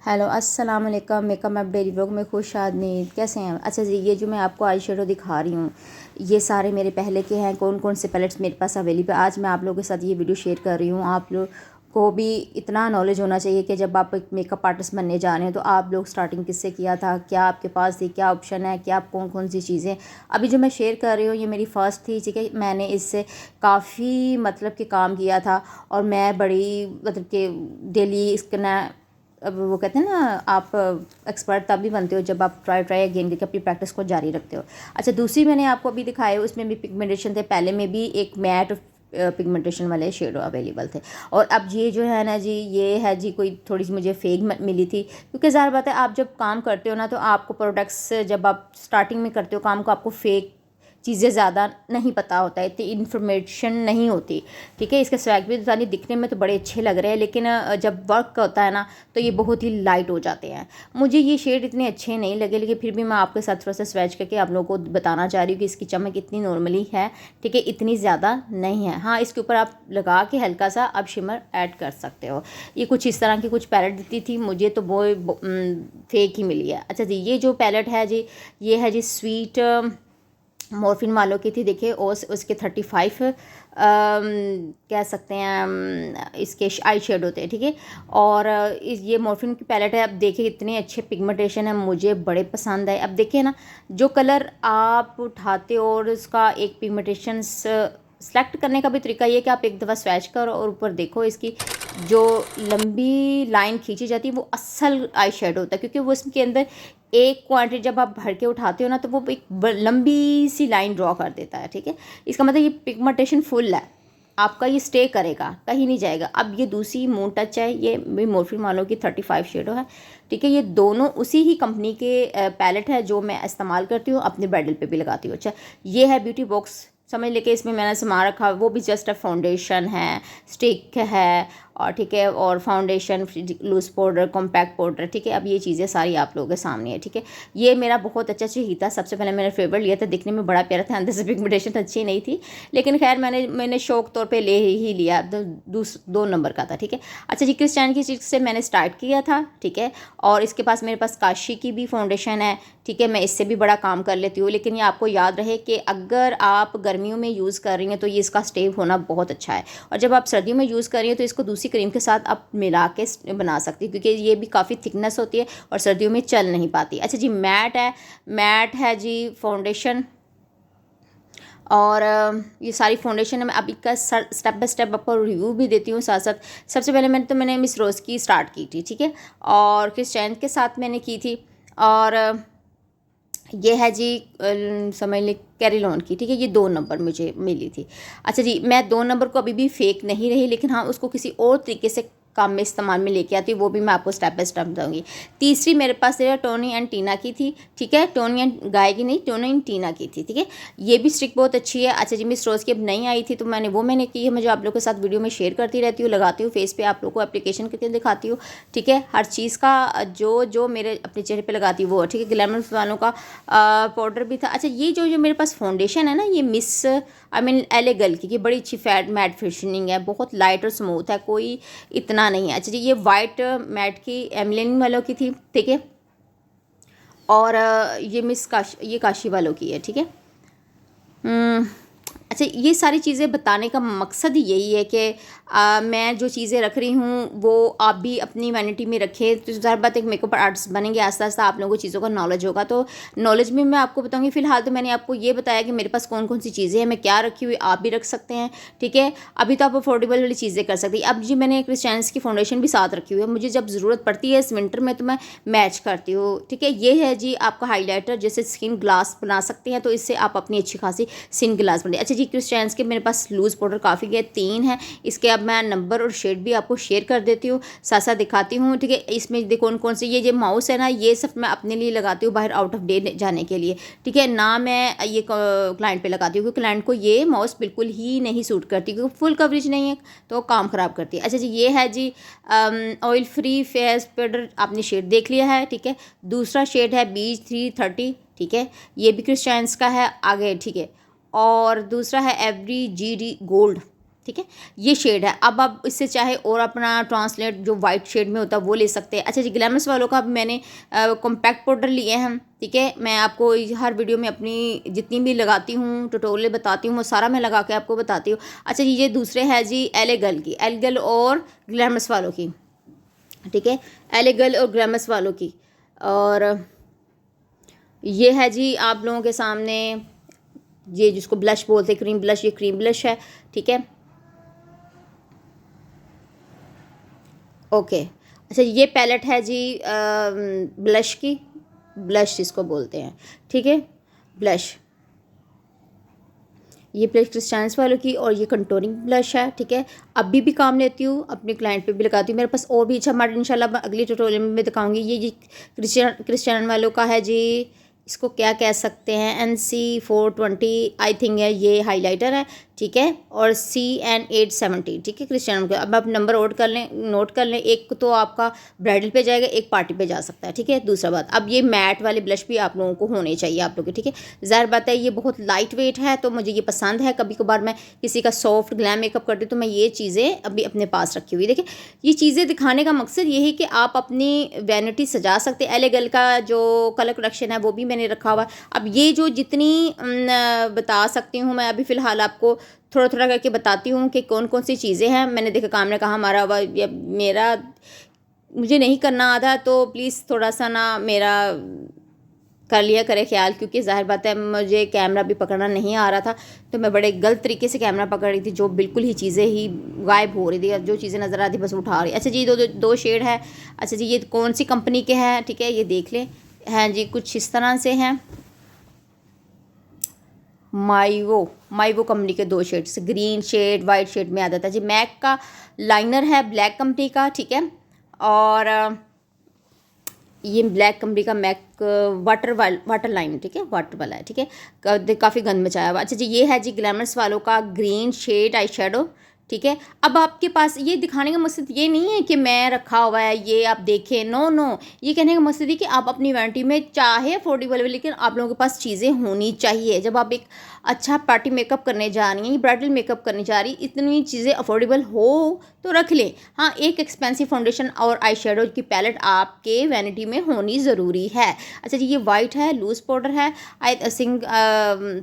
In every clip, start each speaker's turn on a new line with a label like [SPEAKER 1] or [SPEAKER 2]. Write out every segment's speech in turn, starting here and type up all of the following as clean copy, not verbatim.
[SPEAKER 1] Hello अस्सलाम वालेकुम। Makeup app daily vlog में खुश आदमी कैसे हैं। अच्छा जी, ये जो मैं आपको आई शेडो दिखा रही हूँ ये सारे मेरे पहले के हैं। कौन कौन से पैलेट्स मेरे पास अवेलेबल, आज मैं आप लोगों के साथ ये वीडियो शेयर कर रही हूँ। आप लोग को भी इतना नॉलेज होना चाहिए कि जब आप एक मेकअप आर्टिस्ट बनने जा रहे हैं तो आप लोग स्टार्टिंग किससे किया था, क्या आपके पास थी, क्या ऑप्शन है, क्या आप कौन कौन सी चीज़ें। अभी जो मैं शेयर कर रही हूँ ये मेरी फ़र्स्ट थी, ठीक है। मैंने इससे काफ़ी मतलब कि काम किया था और मैं बड़ी मतलब कि डेली इसका ना, अब वो कहते हैं ना, आप एक्सपर्ट तभी बनते हो जब आप ट्राई अगेन करके अपनी प्रैक्टिस को जारी रखते हो। अच्छा, दूसरी मैंने आपको अभी दिखाई, उसमें भी पिगमेंटेशन थे। पहले में भी एक मैट पिगमेंटेशन वाले शेडो अवेलेबल थे। और अब ये जो है ना जी, ये है जी कोई थोड़ी सी मुझे फेक मिली थी, क्योंकि ज़ाहिर बात है आप जब काम करते हो ना तो आपको प्रोडक्ट्स, जब आप स्टार्टिंग में करते हो काम को, आपको फेक चीज़ें ज़्यादा नहीं पता होता है, इतनी इन्फॉर्मेशन नहीं होती, ठीक है। इसके स्वैग भी तो दिखने में तो बड़े अच्छे लग रहे हैं, लेकिन जब वर्क होता है ना तो ये बहुत ही लाइट हो जाते हैं। मुझे ये शेड इतने अच्छे नहीं लगे, लेकिन फिर भी मैं आपके साथ थोड़ा सा स्वैच करके आप लोगों को बताना चाह रही हूँ कि इसकी चमक इतनी नॉर्मली है, ठीक है, इतनी ज़्यादा नहीं है। हाँ, इसके ऊपर आप लगा के हल्का सा आप शिमर ऐड कर सकते हो। ये कुछ इस तरह की कुछ पैलेट देती थी मुझे, तो वो फेक ही मिली है। अच्छा जी, ये जो पैलेट है जी, ये है जी स्वीट मॉर्फिन वालों की थी। देखिए उसके 35 कह सकते हैं इसके आई शेड होते हैं, ठीक है। और ये मॉर्फिन की पैलेट है। अब देखिए इतने अच्छे पिगमेंटेशन है, मुझे बड़े पसंद आए। अब देखिए ना, जो कलर आप उठाते हो और उसका एक पिगमेंटेशन सेलेक्ट करने का भी तरीका ये है कि आप एक दफ़ा स्वैच करो और ऊपर देखो, इसकी जो लंबी लाइन खींची जाती है वो असल आई शेड होता है, क्योंकि वो इसके अंदर एक क्वांटिटी जब आप भर के उठाते हो ना तो वो एक लंबी सी लाइन ड्रॉ कर देता है, ठीक है। इसका मतलब ये पिगमेंटेशन फुल है, आपका ये स्टे करेगा, कहीं नहीं जाएगा। अब ये दूसरी मून टच है, ये भी मॉर्फिन वालों की 35 शेडो है, ठीक है। ये दोनों उसी ही कंपनी के पैलेट है जो मैं इस्तेमाल करती हूँ, अपने ब्राइडल पे भी लगाती हूँ। अच्छा, ये है ब्यूटी बॉक्स, समझ लेके इसमें मैंने सामान रखा, वो भी जस्ट अ फाउंडेशन है, स्टिक है, और ठीक है, और foundation, loose powder, compact powder, ठीक है। अब ये चीज़ें सारी आप लोगों के सामने है, ठीक है। ये मेरा बहुत अच्छा ही था, सबसे पहले मैंने फेवरेट लिया था, दिखने में बड़ा प्यारा था, अंदर से पिगमेंटेशन अच्छी नहीं थी, लेकिन खैर मैंने शौक तौर पे ले ही लिया, दो नंबर का था, ठीक है। अच्छा जी, क्रिस्टियन की चीज़ से मैंने स्टार्ट किया था, ठीक है। और इसके पास मेरे पास काशी की भी फाउंडेशन है, ठीक है, मैं इससे भी बड़ा काम कर लेती हूँ। लेकिन ये आपको याद रहे कि अगर आप गर्मियों में यूज़ कर रही हैं तो ये इसका स्टे होना बहुत अच्छा है, और जब आप सर्दियों में यूज़ कर रही हैं तो इसको दूसरी क्रीम के साथ आप मिला के बना सकती हैं, क्योंकि ये भी काफ़ी थिकनेस होती है और सर्दियों में चल नहीं पाती। अच्छा जी, मैट है जी फाउंडेशन, और ये सारी फाउंडेशन है। मैं अभी का स्टेप बाय स्टेप आपको रिव्यू भी देती हूँ साथ साथ। सबसे पहले मैंने मिस रोज़ की स्टार्ट की थी, ठीक है, और क्रिस्टियन के साथ मैंने की थी। और ये है जी समझ लें कैरीलॉन की, ठीक है, ये 2 नंबर मुझे मिली थी। अच्छा जी, मैं 2 नंबर को अभी भी फेक नहीं रही, लेकिन हाँ उसको किसी और तरीके से काम में इस्तेमाल में लेके आती हूँ, वो भी मैं आपको स्टेप बाय स्टेप बताऊँगी। तीसरी मेरे पास है टोनी एंड टीना की थी, ठीक है, टोनी एंड गाय की नहीं, टोनी एंड टीना की थी, ठीक है। ये भी स्टिक बहुत अच्छी है। अच्छा जी, मिस रोज़ की अब नहीं आई थी तो मैंने की है, मैं जो आप लोगों के साथ वीडियो में शेयर करती रहती हूँ, लगाती हूँ फेस पे, आप लोग को एप्लीकेशन करके दिखाती हूँ, ठीक है। हर चीज़ का जो मेरे अपने चेहरे पे लगाती हूँ वो, ठीक है। ग्लैमर वालों का पाउडर भी था। अच्छा, ये जो मेरे पास फाउंडेशन है ना, ये मिस एलेगल की बड़ी अच्छी मैट फिनिशिंग है, बहुत लाइट और स्मूथ है, कोई इतना नहीं है। अच्छा जी, ये वाइट मैट की एमलिन वालों की थी, ठीक है। और ये ये काशी वालों की है, ठीक है। अच्छा, ये सारी चीज़ें बताने का मकसद यही है कि मैं जो चीज़ें रख रही हूँ वो आप भी अपनी वैनिटी में रखें, तो ज़ाहिर बात एक मेकअप आर्टिस्ट बनेंगे, आस्ता आस्ता आप लोगों को चीज़ों का नॉलेज होगा, तो नॉलेज में मैं आपको बताऊँगी। फ़िलहाल तो मैंने आपको ये बताया कि मेरे पास कौन कौन सी चीज़ें हैं, मैं क्या रखी हुई, आप भी रख सकते हैं, ठीक है। अभी तो आप अफोर्डेबल वाली चीज़ें कर सकती हैं। अब जी, मैंने क्रिस्टियंस की फाउंडेशन भी साथ रखी हुई है, मुझे जब ज़रूरत पड़ती है इस विंटर में तो मैं मैच करती हूँ, ठीक है। ये है जी आपका हाईलाइटर, जैसे स्किन ग्लास बना सकते हैं, तो इससे आप अपनी अच्छी खासी स्किन ग्लास बने। अच्छा जी, क्रिस्टियंस के मेरे पास लूज़ पाउडर काफ़ी है, 3 है। इसके अब मैं नंबर और शेड भी आपको शेयर कर देती हूँ, साथ साथ दिखाती हूँ, ठीक है। इसमें देखो कौन कौन से, ये जो माउस है ना, ये सब मैं अपने लिए लगाती हूँ बाहर आउट ऑफ डे जाने के लिए, ठीक है ना। मैं ये क्लाइंट पे लगाती हूँ क्योंकि क्लाइंट को ये माउस बिल्कुल ही नहीं सूट करती, क्योंकि फुल कवरेज नहीं है तो काम ख़राब करती है। अच्छा जी, ये है जी ऑयल फ्री फेस पाउडर, आपने शेड देख लिया है, ठीक है। दूसरा शेड है बीच 330, ठीक है, ये भी क्रिस्टियंस का है आगे, ठीक है। और दूसरा है एवरी GD गोल्ड, ठीक है, ये शेड है। अब आप इससे चाहे और अपना ट्रांसलेट जो वाइट शेड में होता है वो ले सकते हैं। अच्छा जी, ग्लैमरस वालों का मैंने कॉम्पैक्ट पाउडर लिए हैं, ठीक है। मैं आपको हर वीडियो में अपनी जितनी भी लगाती हूँ ट्यूटोरियल बताती हूँ वो सारा मैं लगा के आपको बताती हूँ। अच्छा जी, ये दूसरे है जी एलेगल की, एलेगल और ग्लैमरस वालों की, ठीक है, एलेगल और ग्लैमरस वालों की। और ये है जी आप लोगों के सामने, ये जिसको ब्लश बोलते हैं, क्रीम ब्लश, ये क्रीम ब्लश है, ठीक है, ओके। अच्छा, ये पैलेट है जी ब्लश की, ब्लश जिसको बोलते हैं, ठीक है, ब्लश, ये ब्लश क्रिस्टियंस वालों की, और ये कंटूरिंग ब्लश है, ठीक है। अभी भी काम लेती हूँ, अपने क्लाइंट पे भी लगाती हूँ। मेरे पास और भी अच्छा मॉडल इंशाल्लाह अगली ट्यूटोरियल में भी दिखाऊंगी। ये जी क्रिस्टियन वालों का है जी, इसको क्या कह सकते हैं, NC420 आई थिंक है, ये हाइलाइटर है, ठीक है, और CN870, ठीक है, क्रिस्टियन का। अब आप नंबर नोट कर लें, एक तो आपका ब्राइडल पे जाएगा, एक पार्टी पे जा सकता है, ठीक है। दूसरा बात, अब ये मैट वाले ब्लश भी आप लोगों को होने चाहिए आप लोगों के, ठीक है। ज़ाहिर बात है ये बहुत लाइट वेट है तो मुझे ये पसंद है। कभी कभार मैं किसी का सॉफ्ट ग्लैम मेकअप करती हूँ तो मैं ये चीज़ें अभी अपने पास रखी हुई। देखिए, ये चीज़ें दिखाने का मकसद ये है कि आप अपनी वैनिटी सजा सकते हैं। एलेगल का जो कलर कलेक्शन है वो भी मैंने रखा हुआ है। अब ये जो जितनी बता सकती हूँ मैं अभी फ़िलहाल आपको थोड़ा थोड़ा करके बताती हूँ कि कौन कौन सी चीज़ें हैं। मैंने देखा काम ने कहा हमारा मेरा मुझे नहीं करना आता तो प्लीज़ थोड़ा सा ना मेरा कर लिया करे ख्याल, क्योंकि ज़ाहिर बात है मुझे कैमरा भी पकड़ना नहीं आ रहा था तो मैं बड़े गलत तरीके से कैमरा पकड़ रही थी, जो बिल्कुल ही चीज़ें ही गायब हो रही थी और जो चीज़ें नज़र आती बस उठा रही। अच्छा जी, दो शेड है। अच्छा जी, ये कौन सी कंपनी के हैं, ठीक है, ये देख लें। हैं जी कुछ इस तरह से हैं, माइवो कंपनी के दो shades, green shade white shade में आ जाता है जी। मैक का लाइनर है ब्लैक कंपनी का, ठीक है, और ये ब्लैक कंपनी का मैक वाटर लाइन, ठीक है, वाटर वाला है, ठीक है, काफ़ी गंद मचाया हुआ। अच्छा जी, ये है जी ग्लैमरस वालों का ग्रीन शेड आई शेडो, ठीक है। अब आपके पास ये दिखाने का मकसद ये नहीं है कि मैं रखा हुआ है ये आप देखें, नो, ये कहने का मकसद है कि आप अपनी वैनिटी में चाहे अफोर्डेबल है लेकिन आप लोगों के पास चीज़ें होनी चाहिए। जब आप एक अच्छा पार्टी मेकअप करने जा रही हैं, ब्राइडल मेकअप करने जा रही, इतनी चीज़ें अफोर्डेबल हो तो रख लें। हाँ, एक एक्सपेंसिव फाउंडेशन और आई शेडो की पैलेट आपके वैनिटी में होनी ज़रूरी है। अच्छा जी, ये वाइट है, लूज़ पाउडर है, आई थिंक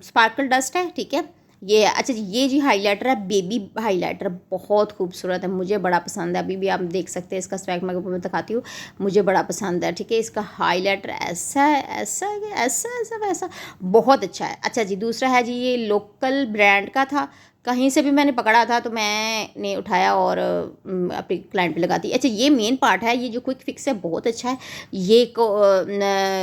[SPEAKER 1] स्पार्कल डस्ट है, ठीक है, ये है। अच्छा जी, ये जी हाइलाइटर है, बेबी हाइलाइटर, बहुत खूबसूरत है, मुझे बड़ा पसंद है। अभी भी आप देख सकते हैं, इसका स्वैग मैं आपको दिखाती हूँ, मुझे बड़ा पसंद है, ठीक है। इसका हाइलाइटर ऐसा है, ऐसा वैसा, बहुत अच्छा है। अच्छा जी, दूसरा है जी, ये लोकल ब्रांड का था, कहीं से भी मैंने पकड़ा था तो मैंने उठाया और अपने क्लाइंट पे लगाती। अच्छा, ये मेन पार्ट है, ये जो क्विक फिक्स है बहुत अच्छा है। ये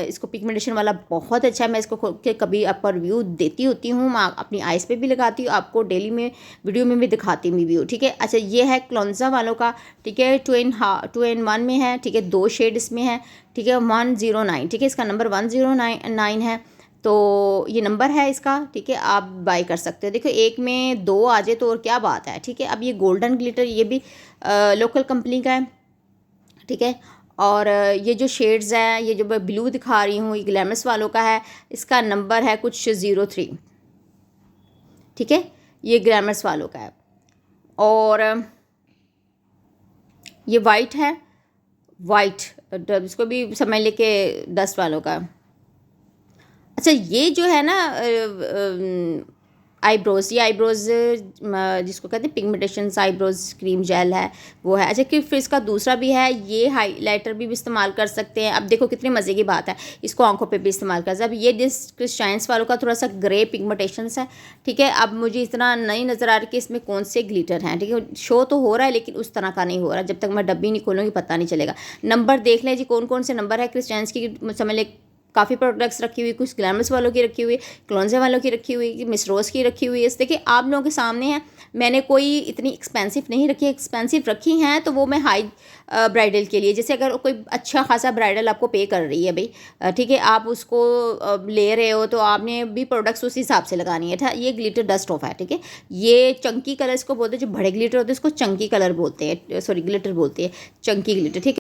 [SPEAKER 1] इसको पिगमेंटेशन वाला बहुत अच्छा है। मैं इसको खोल के कभी आपका रिव्यू देती होती हूँ, मैं अपनी आइज़ पे भी लगाती हूँ, आपको डेली में वीडियो में भी दिखाती भी हूँ, ठीक है। अच्छा, ये है क्लोंजा वालों का, ठीक है, 2 in 1 में है, ठीक है, 2 शेड इसमें है, ठीक है, 109, ठीक है, इसका नंबर 109 है, तो ये नंबर है इसका, ठीक है, आप बाय कर सकते हो। देखो, एक में 2 आ जाए तो और क्या बात है, ठीक है। अब ये गोल्डन ग्लिटर, ये भी लोकल कंपनी का है, ठीक है, और ये जो शेड्स हैं, ये जो मैं ब्लू दिखा रही हूँ, ये ग्लैमरस वालों का है, इसका नंबर है कुछ 03, ठीक है, ये ग्लैमरस वालों का है। और ये वाइट है, वाइट इसको भी समझ लेके 10 वालों का। अच्छा, ये जो है ना आईब्रोज़, ये आईब्रोज़ जिसको कहते हैं पिगमेंटेशन आईब्रोज़ क्रीम जेल है वो है। अच्छा, कि फिर इसका दूसरा भी है, ये हाइलाइटर भी इस्तेमाल कर सकते हैं। अब देखो कितनी मज़े की बात है, इसको आंखों पे भी इस्तेमाल कर सकते हैं। अब ये क्रिस्टियंस वालों का थोड़ा सा ग्रे पिगमेंटेशंस है, ठीक है। अब मुझे इतना नहीं नज़र आ रहा कि इसमें कौन से ग्लिटर हैं, ठीक है, शो तो हो रहा है लेकिन उस तरह का नहीं हो रहा, जब तक मैं डब्बी नहीं खोलूँगी पता नहीं चलेगा। नंबर देख लें जी, कौन कौन से नंबर है क्रिस्टियंस की, समझ लें काफ़ी प्रोडक्ट्स रखी हुई, कुछ ग्लैमरस वालों की रखी हुई, क्लोंजे वालों की रखी हुई, मिस रोज़ की रखी हुई है। देखिए, आप लोगों के सामने है, मैंने कोई इतनी एक्सपेंसिव नहीं रखी, एक्सपेंसिव रखी हैं तो वो मैं हाई ब्राइडल के लिए, जैसे अगर कोई अच्छा खासा ब्राइडल आपको पे कर रही है भाई, ठीक है, आप उसको ले रहे हो तो आपने भी प्रोडक्ट्स उस हिसाब से लगानी है। ये ग्लिटर डस्ट ऑफ है, ठीक है, ये चंकी कलर इसको बोलते हैं, जो बड़े ग्लिटर होते हैं इसको चंकी कलर बोलते हैं, सॉरी ग्लिटर बोलते हैं, चंकी ग्लिटर, ठीक है।